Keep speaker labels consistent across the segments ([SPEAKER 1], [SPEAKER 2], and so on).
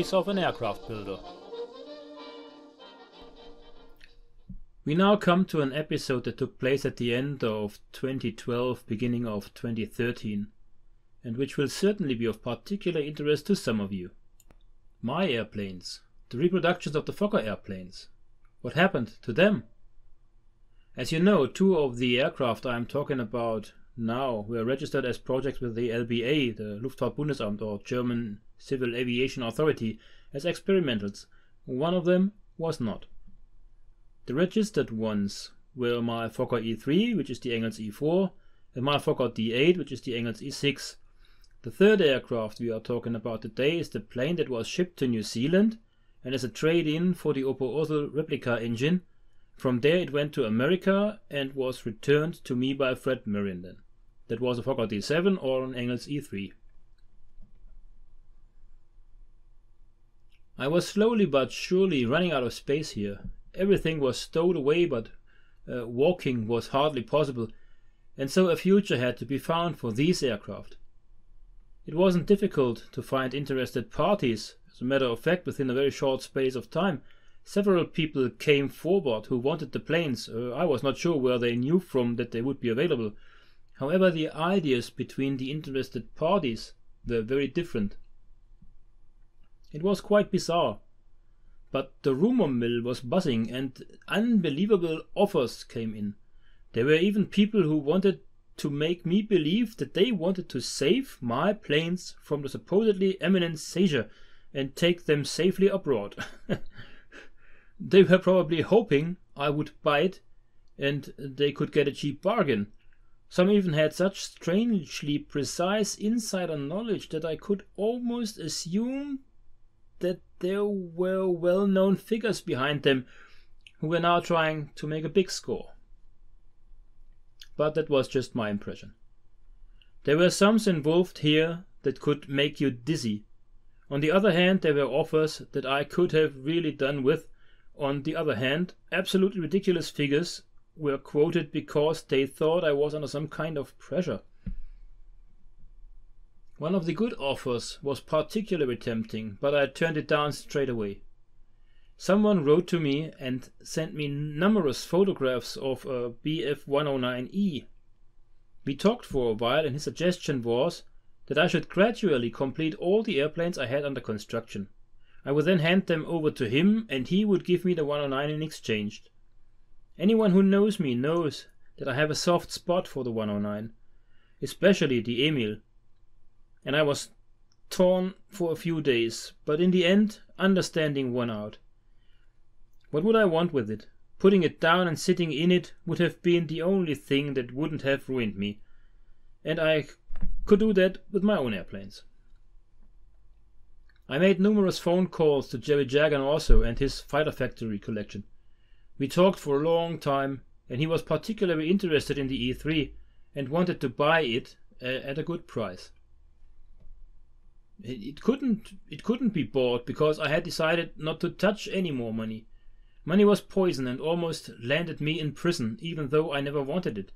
[SPEAKER 1] stories of an aircraft builder. We now come to an episode that took place at the end of 2012, beginning of 2013, and which will certainly be of particular interest to some of you. My airplanes, the reproductions of the Fokker airplanes. What happened to them? As you know, 2 of the aircraft I am talking about now were registered as projects with the LBA, the Luftfahrtbundesamt, or German Civil Aviation Authority, as experimentals. One of them was not. The registered ones were my Fokker E3, which is the Engels E4, and my Fokker D8, which is the Engels E6. The third aircraft we are talking about today is the plane that was shipped to New Zealand, and as a trade-in for the Opel replica engine. From there it went to America and was returned to me by Fred Merrinden. That was a Fokker D7 or an Engels E3. I was slowly but surely running out of space here. Everything was stowed away, but walking was hardly possible, and so a future had to be found for these aircraft. It wasn't difficult to find interested parties. As a matter of fact, within a very short space of time, several people came forward who wanted the planes. I was not sure where they knew from that they would be available. However, the ideas between the interested parties were very different. It was quite bizarre. But the rumor mill was buzzing and unbelievable offers came in. There were even people who wanted to make me believe that they wanted to save my planes from the supposedly imminent seizure and take them safely abroad. They were probably hoping I would bite and they could get a cheap bargain. Some even had such strangely precise insider knowledge that I could almost assume that there were well-known figures behind them who were now trying to make a big score. But that was just my impression. There were sums involved here that could make you dizzy. On the other hand, there were offers that I could have really done with. On the other hand, absolutely ridiculous figures were quoted because they thought I was under some kind of pressure. One of the good offers was particularly tempting, but I turned it down straight away. Someone wrote to me and sent me numerous photographs of a Bf-109E. We talked for a while and his suggestion was that I should gradually complete all the airplanes I had under construction. I would then hand them over to him and he would give me the 109 in exchange. Anyone who knows me knows that I have a soft spot for the 109, especially the Emil. And I was torn for a few days, but in the end, understanding won out. What would I want with it? Putting it down and sitting in it would have been the only thing that wouldn't have ruined me. And I could do that with my own airplanes. I made numerous phone calls to Jerry Jagan also and his Fighter Factory collection. We talked for a long time, and he was particularly interested in the E3 and wanted to buy it at a good price. It couldn't be bought because I had decided not to touch any more money. Money was poison and almost landed me in prison, even though I never wanted it.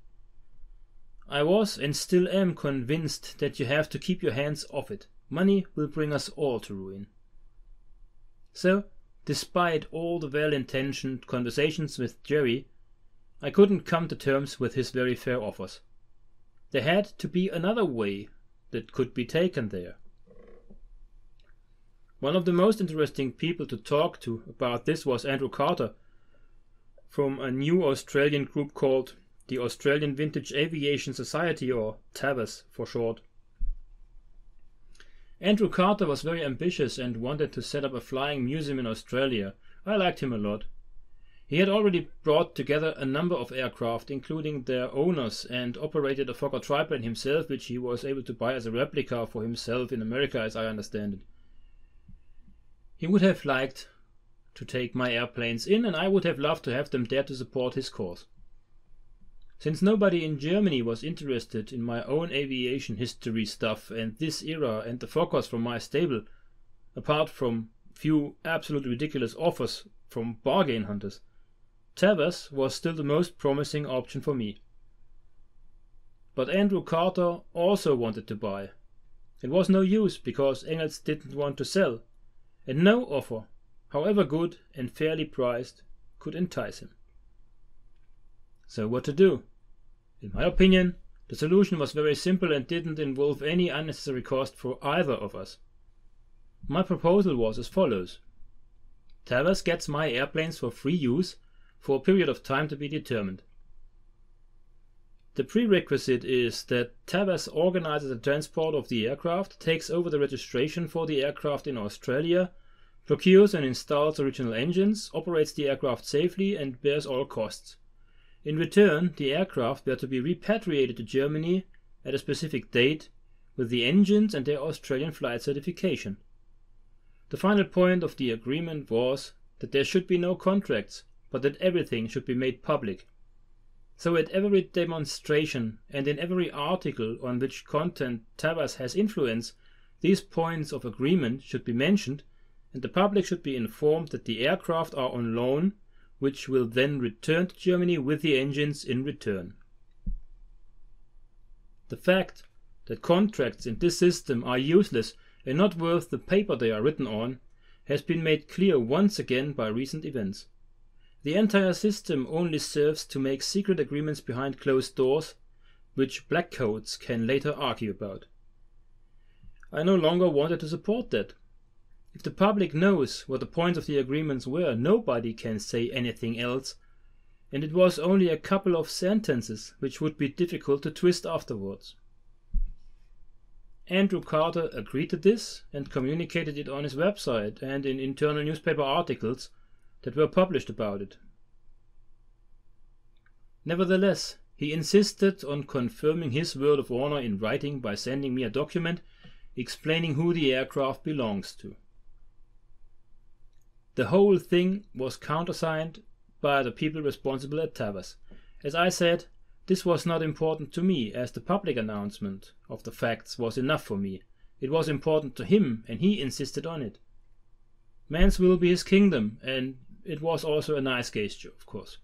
[SPEAKER 1] I was and still am convinced that you have to keep your hands off it. Money will bring us all to ruin. So, despite all the well-intentioned conversations with Jerry, I couldn't come to terms with his very fair offers. There had to be another way that could be taken there. One of the most interesting people to talk to about this was Andrew Carter from a new Australian group called the Australian Vintage Aviation Society, or TAVAS for short. Andrew Carter was very ambitious and wanted to set up a flying museum in Australia. I liked him a lot. He had already brought together a number of aircraft, including their owners, and operated a Fokker triplane himself, which he was able to buy as a replica for himself in America, as I understand it. He would have liked to take my airplanes in, and I would have loved to have them there to support his cause. Since nobody in Germany was interested in my own aviation history stuff and this era and the Fokkers from my stable, apart from few absolutely ridiculous offers from bargain hunters, TAVAS was still the most promising option for me. But Andrew Carter also wanted to buy. It was no use because Engels didn't want to sell. and no offer, however good and fairly priced, could entice him. So what to do? In my opinion, the solution was very simple and didn't involve any unnecessary cost for either of us. My proposal was as follows. TAVAS gets my airplanes for free use for a period of time to be determined. The prerequisite is that TAVAS organizes the transport of the aircraft, takes over the registration for the aircraft in Australia, procures and installs original engines, operates the aircraft safely, and bears all costs. In return, the aircraft were to be repatriated to Germany at a specific date with the engines and their Australian flight certification. The final point of the agreement was that there should be no contracts, but that everything should be made public. So at every demonstration and in every article on which content TAVAS has influence, these points of agreement should be mentioned, and the public should be informed that the aircraft are on loan, which will then return to Germany with the engines in return. The fact that contracts in this system are useless and not worth the paper they are written on has been made clear once again by recent events. The entire system only serves to make secret agreements behind closed doors, which blackcoats can later argue about. I no longer wanted to support that. If the public knows what the points of the agreements were, nobody can say anything else, and it was only a couple of sentences which would be difficult to twist afterwards. Andrew Carter agreed to this and communicated it on his website and in internal newspaper articles that were published about it. Nevertheless, he insisted on confirming his word of honor in writing by sending me a document explaining who the aircraft belongs to. The whole thing was countersigned by the people responsible at TAVAS. As I said, this was not important to me, as the public announcement of the facts was enough for me. It was important to him, and he insisted on it. Man's will be his kingdom, and it was also a nice gesture, of course.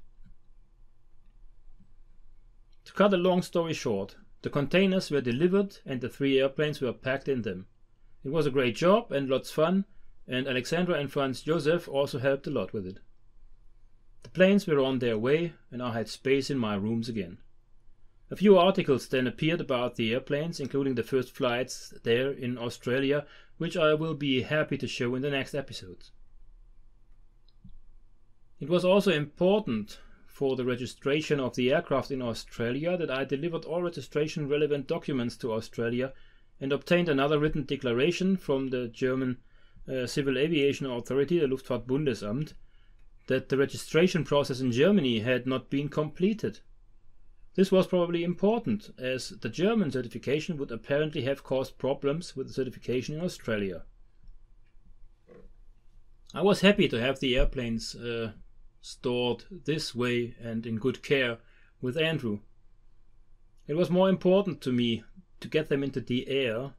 [SPEAKER 1] To cut a long story short, the containers were delivered and the 3 airplanes were packed in them. It was a great job and lots of fun, and Alexandra and Franz Josef also helped a lot with it. The planes were on their way, and I had space in my rooms again. A few articles then appeared about the airplanes, including the first flights there in Australia, which I will be happy to show in the next episodes. It was also important for the registration of the aircraft in Australia that I delivered all registration relevant documents to Australia and obtained another written declaration from the German Civil Aviation Authority, the Luftfahrtbundesamt, that the registration process in Germany had not been completed. This was probably important, as the German certification would apparently have caused problems with the certification in Australia. I was happy to have the airplanes stored this way and in good care with Andrew. It was more important to me to get them into the air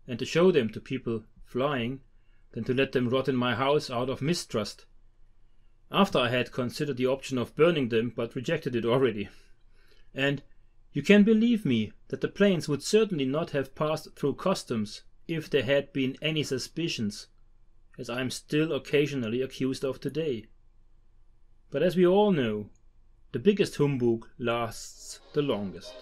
[SPEAKER 1] and to show them to people flying than to let them rot in my house out of mistrust, after I had considered the option of burning them but rejected it already. And you can believe me that the planes would certainly not have passed through customs if there had been any suspicions, as I am still occasionally accused of today. But as we all know, the biggest humbug lasts the longest.